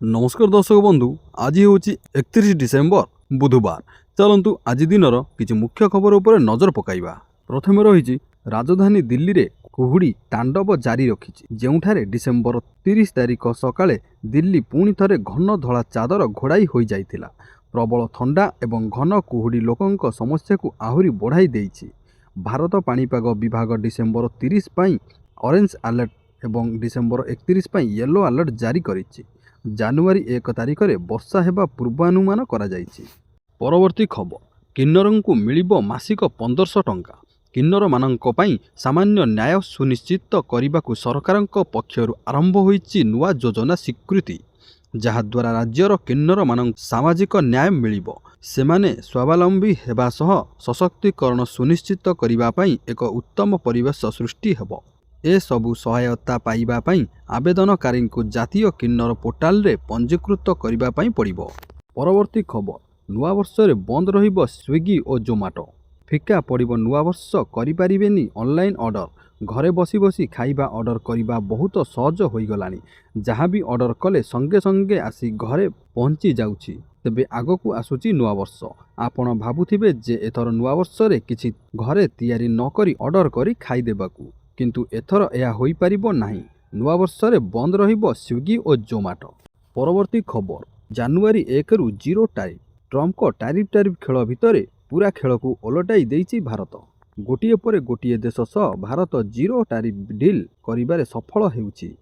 नमस्कार दर्शक बंधु आज हूँ 31 डिसेम्बर बुधवार। चलतु आज दिनर किसी मुख्य खबर उपर नजर पकाइबा। प्रथम रही राजधानी दिल्ली रे कुहुड़ी तांडव जारी रखी, जोठारे डिसेम्बर 30 तारिख सकाळे दिल्ली पुणी थरे घन धला चादर घोड़ाई हो जाइथिला। प्रबल थंडा एवं घन कुहुड़ी लोकंक समस्या को आहुरी बढ़ाई देइछि। भारत पाणीपाग विभाग डिसेम्बर 30 पई ऑरेंज अलर्ट एवं डिसेम्बर 31 पई येलो अलर्ट जारी करिछि। जानुआरी 1 तारिख में वर्षा हेबा पूर्वानुमान करा जाइछि। परवर्ती खबर, किन्नरंकु मिलिबो मासिक 1500 टंका। किन्नर मानंक पई सामान्य न्याय सुनिश्चित करने सरकारंक पक्षरु आरंभ होइछि नुआ योजना स्वीकृति, जहाद्वारा राज्यर किन्नर मानंक सामाजिक न्याय मिलिबो। सेमाने स्वावलंबी हेबा सह सशक्तिकरण सुनिश्चित करिबा पई एक उत्तम परिवेश सृष्टि हेबो। ए सबु सहायता पाइबा पई आवेदनकारी को जातीय किन्नर पोर्टाल रे पंजीकृत करिबा पई पड़िबो। परवर्ती खबर, नुआ वर्ष रे बंद रहिबो स्विगी और जोमाटो। फिका पड़िबो नुआ वर्ष करि परिबेनी ऑनलाइन ऑर्डर। घरे बसी बसी खाइबा ऑर्डर करिबा बहुत सहज होई गलानी। जहाँ भी ऑर्डर कले संगे संगे आसी घरे पहुंची जाउछि। तेबे आगकू आसुची नुआ वर्ष। आपण भाबुथिबे जे एथर नुआ वर्ष रे किछि घरे तैयारी न करी ऑर्डर करी खाइ देबाकू, किंतु एथर यह होई परिबो नाही। नुआ वर्ष रे बंद रहिबो स्विगी और जोमाटो। परवर्ती खबर, जानुआरी 1 रु 0 टैरिफ। ट्रम्प को टैरिफ खेल भितर पूरा खेल को ओलटाई देइछि भारत। गोटिए पर गोटिए देश सह भारत 0 टैरिफ डील करिबारे सफल हेउछि।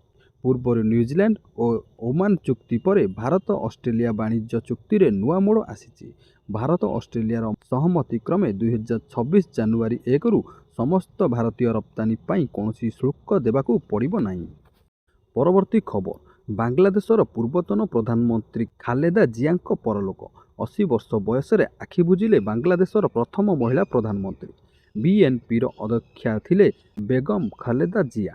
पूर्व न्यूजीलैंड और ओमान चुक्ति पर भारत ऑस्ट्रेलिया वाणिज्य चुक्ति रे नुआ मोड़ आसीछि। भारत ऑस्ट्रेलिया सहमति क्रमे 2026 जानुआरी 1 रु समस्त भारतीय रप्तानी पाई कौनसी शुल्क देबाकू पड़िबो नाही। परवर्ती खबर, बांग्लादेशर पूर्वतन प्रधानमंत्री खालेदा जियाक परलोक। 80 वर्ष बयस आखि बुझिले बांग्लादेशर प्रथम महिला प्रधानमंत्री। बीएनपी अध्यक्षा थिले बेगम खालेदा जिया।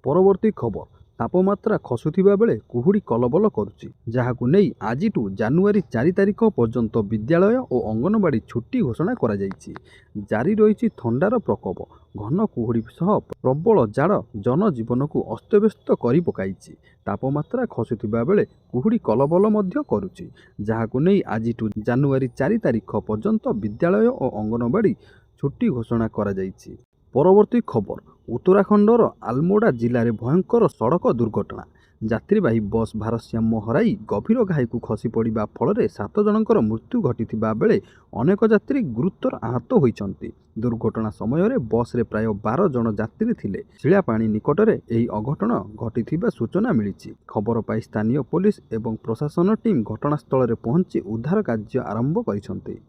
परवर्ती खबर, तापमात्रा खसुथिबा बेले कुहुड़ी कलबल करुछि, जहाकू नै आजिटू जानुआरी 4 तारिख पर्यंत विद्यालय और अंगनवाड़ी छुट्टी घोषणा करा जाइछि। जारी रही थंडार प्रकोप। घन कुहुड़ी सह प्रबल जाड़ जनजीवन को अस्तव्यस्त करि पकाइछि। तापमात्रा खसुथिबा बेले कुहुड़ी कलबल मध्य करुछि, जहाकू नै आजिटू जानुआरी 4 तारिख पर्यंत विद्यालय और अंगनवाड़ी छुट्टी घोषणा करा जाइछि। परवर्ती खबर, उत्तराखंडर आलमोड़ा जिले में भयंकर सड़क दुर्घटना। यात्रीवाही बस भारसाम्य हराई गभीर घाई को खसी पड़ा फल 7 जनकर मृत्यु घटी बेले अनेक यात्री गुरुतर आहत होइछन्ति। दुर्घटना समय रे बस रे प्राय 12 जन यात्री थिले। शिलापाणी निकट में यह अघटन घटी सूचना मिली। खबर पाई स्थानीय पुलिस एवं प्रशासन टीम घटनास्थल में पहुंची उद्धार कार्य आरंभ करिसन्ति।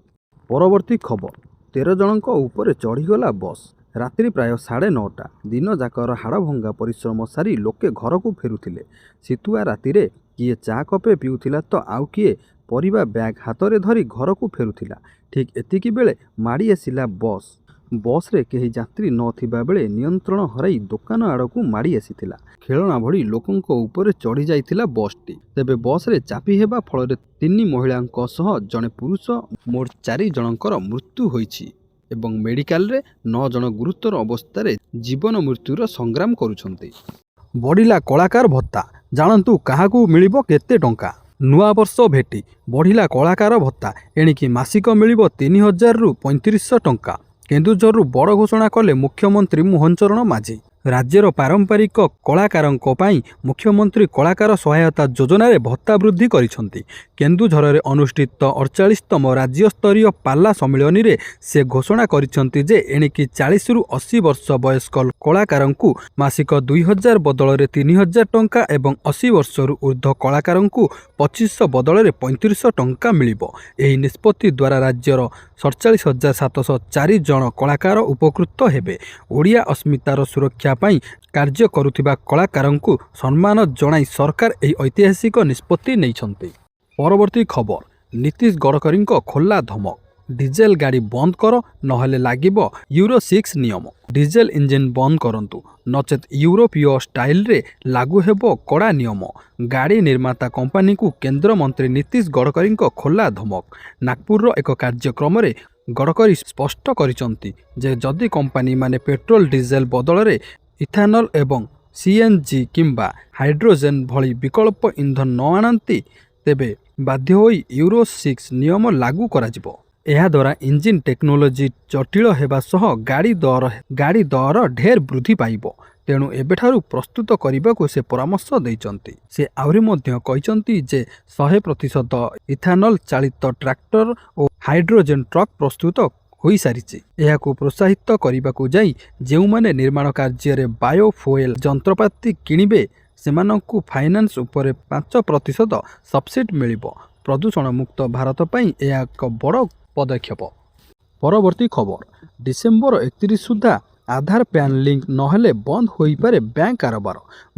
परवर्ती खबर, 13 जनक ऊपर चढ़ीगला बस। रात्रि प्राय 9:30 दिन जाकर हाड़भंगा परिश्रम सारी लोके घर को फेरुथिले। शीतुआ राति रे किए चा कपे पिउथिला तो आउ किए परिबा बैग हाथ में धरी घर को फेरुथिला। ठीक एतिकी बेले माड़ी आसिला बस। बस रे केही यात्री नथिबा बेले नियंत्रण हराई दुकान आड़कू माड़ी आसीथिला। खेलना भड़ी लोकंक ऊपर चढ़ी जाइथिला बसटी। तेबे बस रे चापी हेबा फल 3 महिलांक सह जने पुरुष मोट 4 जनकर मृत्यु होइछि एवं मेडिकल रे 9 जन गुरुतर अवस्था जीवन मृत्युर संग्राम करुछन्ति। बढ़िला कलाकार भत्ता, जानतु काहाकू मिलिबो केते टंका। नुआ वर्ष भेटी बढ़िला कलाकार भत्ता एणिकी मासिक मिलिबो 3000 रु 3500 टंका। केन्दुझर रु बड़ घोषणा कले मुख्यमंत्री मोहन चरण माझी। राज्यर पारंपरिक कलाकारंक पई मुख्यमंत्री कलाकार सहायता योजना रे भत्ता वृद्धि करिसंती। केन्दुझर रे अनुष्ठित 48तम राज्य स्तरीय पाला सम्मेलन रे से घोषणा करिसंती जे एणिकी 40 रु 80 वर्ष वयस्क कलाकारंकु मासिक 2000 बदल रे 3000 टंका एवं 80 वर्ष रु ऊर्ध्व कलाकारंकु 2500 बदल रे 3500 टंका मिलिबो। एही निष्पत्ति द्वारा राज्यर 47,704 जन कलाकार उपकृत हेबे। ओडिया अस्मितार सुरक्षा पाई कार्य करुथिबा कलाकारंकु सम्मान जणाई सरकार एही ऐतिहासिक निष्पत्ति नैछन्ति। परवर्ती खबर, नीतीश गडकरींक खोला धमक। डीजेल गाड़ी बंद कर नहेले लागिबो यूरो 6 नियम। डीजेल इंजिन बंद करंतु नचेत यूरोपीय स्टाइल रे लागू हेबो कड़ा नियम। गाड़ी निर्माता कंपनी को केंद्र मंत्री नीतीश गडकरींक खोला धमक। नागपुर एक कार्यक्रम रे गडकरी स्पष्ट करिसंती जे जदि कंपनी माने पेट्रोल डीजेल बदल रे इथानल एवं CNG କିମ୍ବା ହାଇଡ୍ରୋଜେନ୍ ଭଳି ବିକଳ୍ପ ଇନ୍ଧନ ନ ଆଣନ୍ତି ତେବେ ବାଧ୍ୟ ହୋଇ ୟୁରୋ 6 ନିୟମ ଲାଗୁ କରାଯିବ। ଏହାଦ୍ୱାରା ଇଞ୍ଜିନ୍ ଟେକ୍ନୋଲୋଜି ଜଟିଳ ହେବା ସହ ଗାଡ଼ି ଦର ଢେର ବୃଦ୍ଧି ପାଇବ। ତେଣୁ ଏବେଠାରୁ ପ୍ରସ୍ତୁତ କରିବାକୁ ସେ ପରାମର୍ଶ ଦେଇଛନ୍ତି। ସେ ଆହୁରି ମଧ୍ୟ କହିଛନ୍ତି ଯେ 100% ଇଥାନଲ ଚାଳିତ ଟ୍ରାକ୍ଟର ଓ ହାଇଡ୍ରୋଜେନ୍ ଟ୍ରକ୍ ପ୍ରସ୍ତୁତ ହୋଇସାରିଛି। ଏହାକୁ ପ୍ରୋତ୍ସାହିତ କରିବାକୁ ଯାଇ ଯେଉଁମାନେ ନିର୍ମାଣ କାର୍ଯ୍ୟରେ ବାୟୋଫୁଏଲ୍ ଯନ୍ତ୍ରପାତି କିଣିବେ ସେମାନଙ୍କୁ ଫାଇନାନ୍ସ ଉପରେ 5% ସବସିଡି ମିଳିବ। ପ୍ରଦୂଷଣ ମୁକ୍ତ ଭାରତ ପାଇଁ ଏହା ଏକ ବଡ଼ ପଦକ୍ଷେପ। ପରବର୍ତ୍ତୀ ଖବର, ଡିସେମ୍ବର 31 ସୁଦ୍ଧା ଆଧାର ପ୍ୟାନ୍ ଲିଙ୍କ ନହେଲେ ବନ୍ଦ ହୋଇପାରେ ବ୍ୟାଙ୍କ କାରବାର।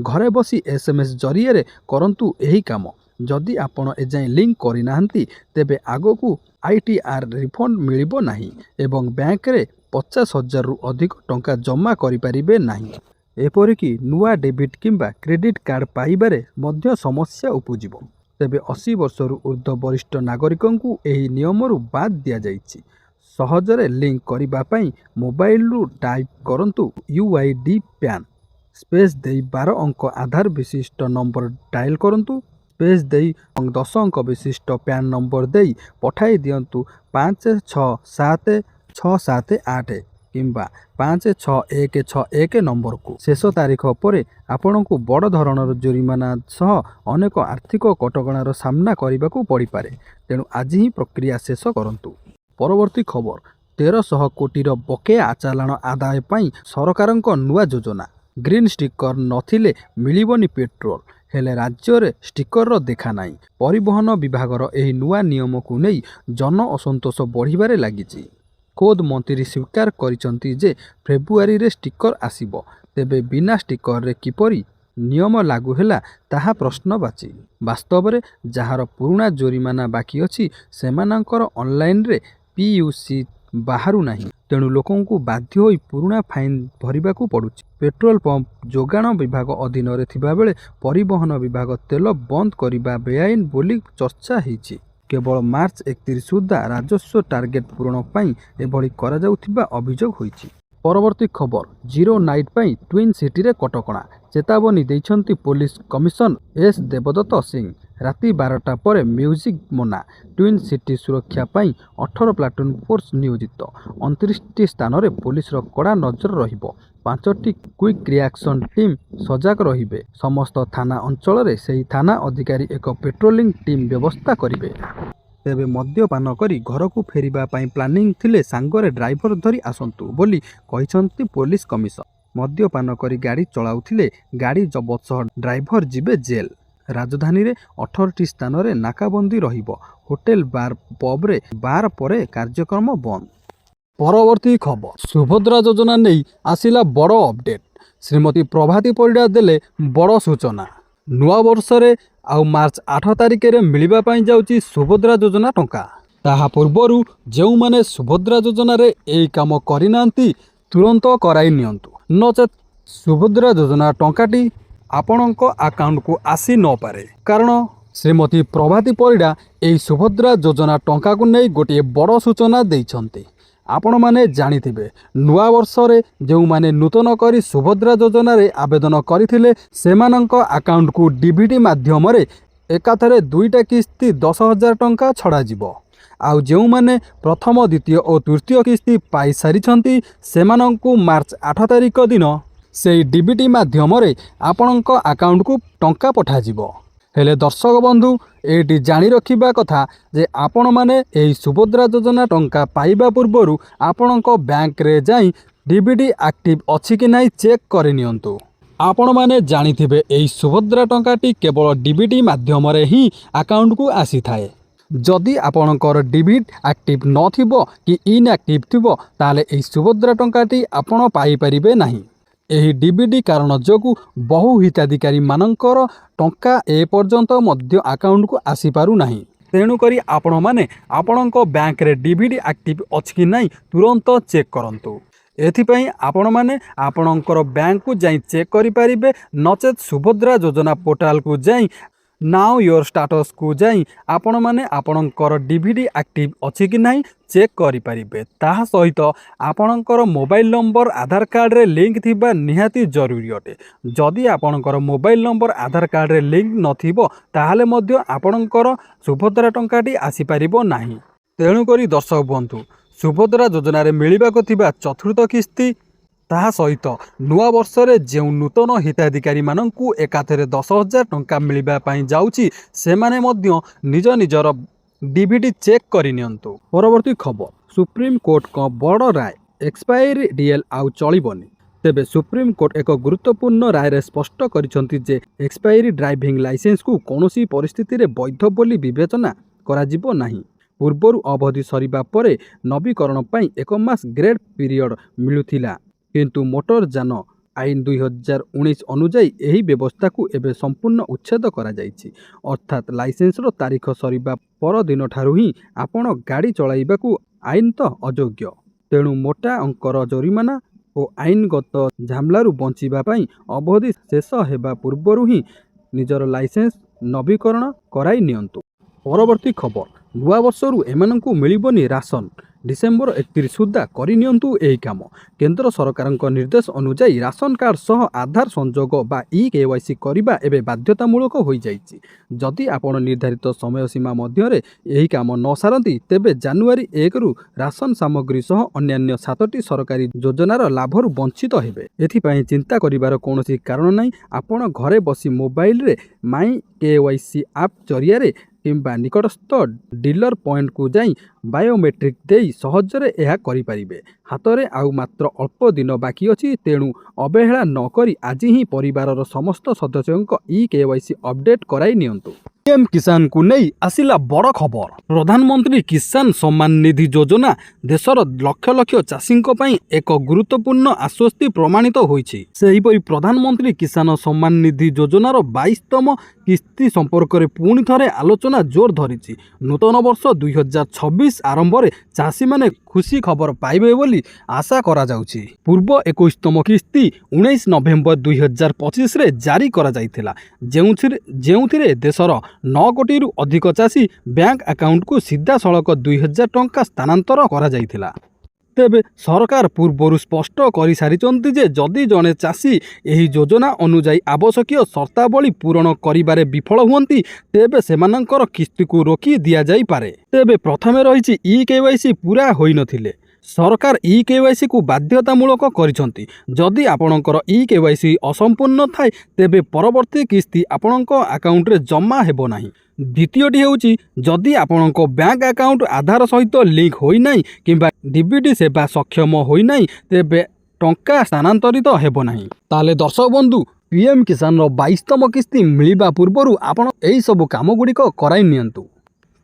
ଘରେ ବସି SMS ଜରିଆରେ କରନ୍ତୁ ଏହି କାମ। ଯଦି ଆପଣ ଏଯାଏଁ ଲିଙ୍କ କରିନାହାନ୍ତି ତେବେ ଆଗକୁ ITR ରିଫଣ୍ଡ ମିଳିବ ନାହିଁ ଏବଂ ବ୍ୟାଙ୍କରେ 50,000ରୁ ଅଧିକ ଟଙ୍କା ଜମା କରିପାରିବେ ନାହିଁ। ଏପରିକି ନୂଆ ଡେବିଟ୍ କିମ୍ବା କ୍ରେଡିଟ୍ କାର୍ଡ଼ ପାଇବାରେ ମଧ୍ୟ ସମସ୍ୟା ଉପୁଜିବ। ତେବେ 80 ବର୍ଷରୁ ଉର୍ଦ୍ଧ୍ୱ ବରିଷ୍ଠ ନାଗରିକଙ୍କୁ ଏହି ନିୟମରୁ ବାଦ୍ ଦିଆଯାଇଛି। ସହଜରେ ଲିଙ୍କ କରିବା ପାଇଁ ମୋବାଇଲରୁ ଟାଇପ୍ କରନ୍ତୁ UID ପ୍ୟାନ୍ ସ୍ପେସ୍ ଦେଇ 12 ଅଙ୍କ ଆଧାର ବିଶିଷ୍ଟ ନମ୍ବର ଡାଏଲ୍ କରନ୍ତୁ ସ୍ପେସ୍ ଦେଇ 10 ଅଙ୍କ ବିଶିଷ୍ଟ ପ୍ୟାନ୍ ନମ୍ବର ଦେଇ ପଠାଇ ଦିଅନ୍ତୁ 567678 କିମ୍ବା 56161 ନମ୍ବରକୁ। ଶେଷ ତାରିଖ ପରେ ଆପଣଙ୍କୁ ବଡ଼ ଧରଣର ଜୋରିମାନା ସହ ଅନେକ ଆର୍ଥିକ କଟକଣାର ସାମ୍ନା କରିବାକୁ ପଡ଼ିପାରେ। ତେଣୁ ଆଜି ହିଁ ପ୍ରକ୍ରିୟା ଶେଷ କରନ୍ତୁ। ପରବର୍ତ୍ତୀ ଖବର, 1300 କୋଟିର ବକେୟା ଚାଲାଣ ଆଦାୟ ପାଇଁ ସରକାରଙ୍କ ନୂଆ ଯୋଜନା। ଗ୍ରୀନ୍ ଷ୍ଟିକର ନଥିଲେ ମିଳିବନି ପେଟ୍ରୋଲ, ହେଲେ ରାଜ୍ୟରେ ଷ୍ଟିକରର ଦେଖା ନାହିଁ। ପରିବହନ ବିଭାଗର ଏହି ନୂଆ ନିୟମକୁ ନେଇ ଜନ ଅସନ୍ତୋଷ ବଢ଼ିବାରେ ଲାଗିଛି। ଖୋଦ୍ ମନ୍ତ୍ରୀ ସ୍ୱୀକାର କରିଛନ୍ତି ଯେ ଫେବୃଆରୀରେ ଷ୍ଟିକର ଆସିବ। ତେବେ ବିନା ଷ୍ଟିକରରେ କିପରି ନିୟମ ଲାଗୁ ହେଲା ତାହା ପ୍ରଶ୍ନବାଚୀ। ବାସ୍ତବରେ ଯାହାର ପୁରୁଣା ଜୋରିମାନା ବାକି ଅଛି ସେମାନଙ୍କର ଅନଲାଇନରେ PUC ବାହାରୁ ନାହିଁ। ତେଣୁ ଲୋକଙ୍କୁ ବାଧ୍ୟ ହୋଇ ପୁରୁଣା ଫାଇନ୍ ଭରିବାକୁ ପଡ଼ୁଛି। ପେଟ୍ରୋଲ ପମ୍ପ ଯୋଗାଣ ବିଭାଗ ଅଧୀନରେ ଥିବାବେଳେ ପରିବହନ ବିଭାଗ ତେଲ ବନ୍ଦ କରିବା ବେଆଇନ ବୋଲି ଚର୍ଚ୍ଚା ହୋଇଛି। କେବଳ ମାର୍ଚ୍ଚ 31 ସୁଦ୍ଧା ରାଜସ୍ୱ ଟାର୍ଗେଟ ପୂରଣ ପାଇଁ ଏଭଳି କରାଯାଉଥିବା ଅଭିଯୋଗ ହୋଇଛି। ପରବର୍ତ୍ତୀ ଖବର, ଜିରୋ ନାଇଟ୍ ପାଇଁ ଟ୍ୱିନ୍ ସିଟିରେ କଟକଣା। ଚେତାବନୀ ଦେଇଛନ୍ତି ପୋଲିସ କମିଶନ S ଦେବଦତ୍ତ ସିଂ। ରାତି 12ଟା ପରେ ମ୍ୟୁଜିକ୍ ମନା। ଟ୍ୱିନ୍ ସିଟି ସୁରକ୍ଷା ପାଇଁ 18 ପ୍ଲାଟୁନ୍ ଫୋର୍ସ ନିୟୋଜିତ। 29ଟି ସ୍ଥାନରେ ପୋଲିସର କଡ଼ା ନଜର ରହିବ। 5ଟି କ୍ୱିକ୍ ରିଆକ୍ସନ ଟିମ୍ ସଜାଗ ରହିବେ। ସମସ୍ତ ଥାନା ଅଞ୍ଚଳରେ ସେହି ଥାନା ଅଧିକାରୀ ଏକ ପେଟ୍ରୋଲିଂ ଟିମ୍ ବ୍ୟବସ୍ଥା କରିବେ। ତେବେ ମଦ୍ୟପାନ କରି ଘରକୁ ଫେରିବା ପାଇଁ ପ୍ଲାନିଂ ଥିଲେ ସାଙ୍ଗରେ ଡ୍ରାଇଭର ଧରି ଆସନ୍ତୁ ବୋଲି କହିଛନ୍ତି ପୋଲିସ କମିଶନ। ମଦ୍ୟପାନ କରି ଗାଡ଼ି ଚଳାଉଥିଲେ ଗାଡ଼ି ଜବତ ସହ ଡ୍ରାଇଭର ଯିବେ ଜେଲ୍। ରାଜଧାନୀରେ 18ଟି ସ୍ଥାନରେ ନାକାବନ୍ଦୀ ରହିବ। ହୋଟେଲ ବାର ପବ୍ରେ 12 ପରେ କାର୍ଯ୍ୟକ୍ରମ ବନ୍ଦ। ପରବର୍ତ୍ତୀ ଖବର, ସୁଭଦ୍ରା ଯୋଜନା ନେଇ ଆସିଲା ବଡ଼ ଅପଡେଟ୍। ଶ୍ରୀମତୀ ପ୍ରଭାତୀ ପରିଡ଼ା ଦେଲେ ବଡ଼ ସୂଚନା। ନୂଆ ବର୍ଷରେ ଆଉ ମାର୍ଚ୍ଚ 8 ତାରିଖରେ ମିଳିବା ପାଇଁ ଯାଉଛି ସୁଭଦ୍ରା ଯୋଜନା ଟଙ୍କା। ତାହା ପୂର୍ବରୁ ଯେଉଁମାନେ ସୁଭଦ୍ରା ଯୋଜନାରେ ଏହି କାମ କରିନାହାନ୍ତି ତୁରନ୍ତ କରାଇ ନିଅନ୍ତୁ, ନଚେତ୍ ସୁଭଦ୍ରା ଯୋଜନା ଟଙ୍କାଟି ଆପଣଙ୍କ ଆକାଉଣ୍ଟକୁ ଆସି ନପାରେ। କାରଣ ଶ୍ରୀମତୀ ପ୍ରଭାତୀ ପରିଡ଼ା ଏହି ସୁଭଦ୍ରା ଯୋଜନା ଟଙ୍କାକୁ ନେଇ ଗୋଟିଏ ବଡ଼ ସୂଚନା ଦେଇଛନ୍ତି। ଆପଣମାନେ ଜାଣିଥିବେ, ନୂଆ ବର୍ଷରେ ଯେଉଁମାନେ ନୂତନ କରି ସୁଭଦ୍ରା ଯୋଜନାରେ ଆବେଦନ କରିଥିଲେ ସେମାନଙ୍କ ଆକାଉଣ୍ଟକୁ DBT ମାଧ୍ୟମରେ ଏକାଥରେ 2ଟା କିସ୍ତି 10,000 ଟଙ୍କା ଛଡ଼ାଯିବ। ଆଉ ଯେଉଁମାନେ ପ୍ରଥମ, ଦ୍ୱିତୀୟ ଓ ତୃତୀୟ କିସ୍ତି ପାଇସାରିଛନ୍ତି ସେମାନଙ୍କୁ ମାର୍ଚ୍ଚ 8 ତାରିଖ ଦିନ ସେହି DBT ମାଧ୍ୟମରେ ଆପଣଙ୍କ ଆକାଉଣ୍ଟକୁ ଟଙ୍କା ପଠାଯିବ। ହେଲେ ଦର୍ଶକ ବନ୍ଧୁ, ଏଇଠି ଜାଣି ରଖିବା କଥା ଯେ ଆପଣମାନେ ଏହି ସୁଭଦ୍ରା ଯୋଜନା ଟଙ୍କା ପାଇବା ପୂର୍ବରୁ ଆପଣଙ୍କ ବ୍ୟାଙ୍କରେ ଯାଇ DBT ଆକ୍ଟିଭ୍ ଅଛି କି ନାହିଁ ଚେକ୍ କରିନିଅନ୍ତୁ। ଆପଣମାନେ ଜାଣିଥିବେ ଏହି ସୁଭଦ୍ରା ଟଙ୍କାଟି କେବଳ DBT ମାଧ୍ୟମରେ ହିଁ ଆକାଉଣ୍ଟକୁ ଆସିଥାଏ। ଯଦି ଆପଣଙ୍କର DBT ଆକ୍ଟିଭ୍ ନଥିବ କି ଇନ୍ଆକ୍ଟିଭ୍ ଥିବ ତାହେଲେ ଏହି ସୁଭଦ୍ରା ଟଙ୍କାଟି ଆପଣ ପାଇପାରିବେ ନାହିଁ। ଏହି DBT କାରଣ ଯୋଗୁଁ ବହୁ ହିତାଧିକାରୀମାନଙ୍କର ଟଙ୍କା ଏପର୍ଯ୍ୟନ୍ତ ମଧ୍ୟ ଆକାଉଣ୍ଟକୁ ଆସିପାରୁନାହିଁ। ତେଣୁକରି ଆପଣମାନେ ଆପଣଙ୍କ ବ୍ୟାଙ୍କରେ DBT ଆକ୍ଟିଭ୍ ଅଛି କି ନାହିଁ ତୁରନ୍ତ ଚେକ୍ କରନ୍ତୁ। ଏଥିପାଇଁ ଆପଣମାନେ ଆପଣଙ୍କର ବ୍ୟାଙ୍କକୁ ଯାଇ ଚେକ୍ କରିପାରିବେ, ନଚେତ୍ ସୁଭଦ୍ରା ଯୋଜନା ପୋର୍ଟାଲକୁ ଯାଇ नाउ योर स्टाटस को जाई आपण माने आपणकर डीवीडी एक्टिव अछि कि नाही चेक करि परिबे। ताहा सहित आपणकर मोबाइल नंबर आधार कार्ड रे लिंक थिबा निहाती जरूरी अटे। जदि आपणकर मोबाइल नंबर आधार कार्ड रे लिंक नथिबो ताहाले मध्य आपणकर सुभद्रा टंकाटी आसी परिबो नाही। तेणु करी दर्शक बंधु सुभद्रा योजना रे मिलिबाको थिबा चतुर्थ किस्ती ताहा सहित नुआ वर्ष रे जेउ नूतन हिताधिकारी माननकु एकाथरे 10,000 टंका मिलिबा पई जाउची सेमाने मध्य निज निजर डीवीडी चेक करि नियंतु। परवर्ती खबर सुप्रीम कोर्ट को बड़ राय एक्सपायरी डीएल आउ चलिबनी। तेबे सुप्रीम कोर्ट एक गुरुत्वपूर्ण राय रे स्पष्ट करिसंती जे एक्सपायरी ड्राइविंग लाइसेंस को कोनोसी परिस्थिति रे वैध बोली विवेचना कराजिबो नाही। पूर्वरु अवधि सरिबा परे नवीकरण पई 1 मास ग्रेड पीरियड मिलुथिला किंतु मोटर जान आईन 2019 अनुजाई यही व्यवस्था को एबे संपूर्ण उच्छेद करा जाइछि। अर्थात लाइसेंस रो तारीख सरिबा पर दिन ठारू ही आपण गाड़ी चलाइबाकू आईन तो अयोग्य। तेणु मोटा अंकर जरिमाना और आईनगत झामलारू बंचिबा पई अवधि शेष हेबा पूर्वरु ही निजर लाइसेंस नवीकरण कराई नियंतु। परवर्ती खबर नुआ वर्षरू एमानंकु मिलिबनी राशन डिसेम्बर 31 सुधा करनियंतु एही काम। केंद्र सरकारक निर्देश अनुसार राशन कार्ड सह आधार संजोग बा ई-केवाईसी करिबा एबे बाध्यतामूलक होई जाइछि। जदि आपण निर्धारित समय सीमा मध्य रे एही काम न सारंती तेबे जनवरी 1 रु राशन सामग्री सह अन्यान्य 7टी सरकारी योजनार लाभरू वंचित हेबे। एथिपई चिंता करिवार कोनोसी कारण नाही। आपण घरे बसी मोबाइल रे माई केवाईसी ऐप जरिया रे किंबा निकटस्थ डीलर पॉइंट को जाई बायोमेट्रिक देई सहजरे एहा करि परिबे। हातरे आउ मात्र अल्प दिन बाकी अछि। तेणु अवहेला न करी आज ही परिवारर समस्त सदस्यंक ई-केवाईसी अपडेट कराई नियंतु। पीएम किसान को नहीं आसिला बड़ खबर। प्रधानमंत्री किसान सम्मान निधि योजना देशर लक्ष लक्ष चाषी एक गुरुत्वपूर्ण आश्वस्ति प्रमाणित होइछि। सेहिपरि प्रधानमंत्री किसान सम्मान निधि योजनार 22तम किस्ती संपर्क में पुणी थरे आलोचना जोर धरिछि। नूतन वर्ष 2026 आरंभ में चाषी माने खुशी खबर पाइबे बोली आशा करा जाउछि। पूर्व 21तम किस्ती 19 नवेम्बर 2025 रे जारी करा जाइथिला, जेउथिरे देशर 9 कोटी रु अधिक चाषी बैंक अकाउंट को सीधा सड़क 2000 टंका स्थानांतर करा जाइथिला। तेबे सरकार पूर्वरु स्पष्ट करि सारिचंती जे जदि जने चाषी एही योजना अनुजाई आवश्यक शर्तावली पूरण करिबारे विफल हुअंती तेबे सेमानंकर किस्ती को रोकी दिया जाई पारे। तेबे प्रथमे रहिछि ई-केवाईसी पूरा होई नथिले सरकार ई-केवाईसी को बाध्यतामूलक करिसंती। जदि आपणकर ई-केवाईसी असंपूर्ण थाए तेबे परवर्ती किस्ती आपणक अकाउंट रे जमा हेबो नाही। द्वितीयटी हेउछि जदि आपणक बैंक अकाउंट आधार सहित लिंक होई नाही किंबा डीबीडी सेवा सक्षम होई नाही तेबे टंका स्थानांतरित हेबो नाही। ताले दर्शक बंधु पीएम किसान रो 22तम किस्ती मिलिबा पूर्वरु आपण एही सब काम गुडी को कराई नियंतु।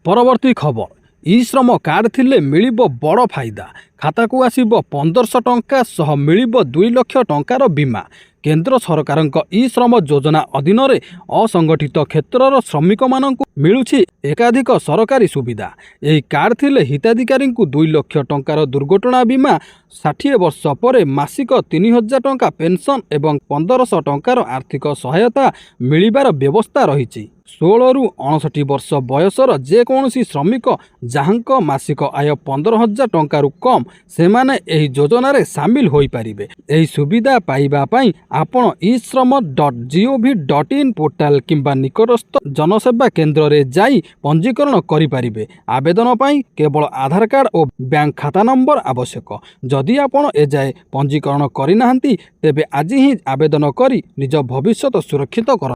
परवर्ती खबर ई श्रम कार्ड थिले मिलिबो बड़ फायदा। खाता को आसीबो 1500 टंका सह मिलिबो 2 लाख टंकार बीमा। केंद्र सरकारक ई श्रम योजना अधीन रे असंगठित क्षेत्रर श्रमिक माननकु मिलुछि एकाधिक सरकारी सुविधा। एही कार्ड थिले हिताधिकारी को 2 लाख टंकार दुर्घटना बीमा, 60 वर्ष पर मासिक 3000 टंका पेंशन एवं 1500 टंकार आर्थिक सहायता मिलिबार व्यवस्था रहिछि। 16 रु 59 वर्ष बयसर जेकोसी श्रमिक जहाँक मासिक आय 15,000 टंका कम सेमाने एही योजना रे शामिल होई परिबे। एही सुविधा पाइबा पई आपण ishram.gov.in पोर्टाल किंबा निकटस्थ जनसेवा केंद्र रे जाई पंजीकरण करि परिबे। आवेदन पई केवल आधार कार्ड और बैंक खाता नंबर आवश्यक। जदि आपण ए जाय पंजीकरण करि नाहंती तेबे आज ही आवेदन करी निज भविष्य सुरक्षित कर।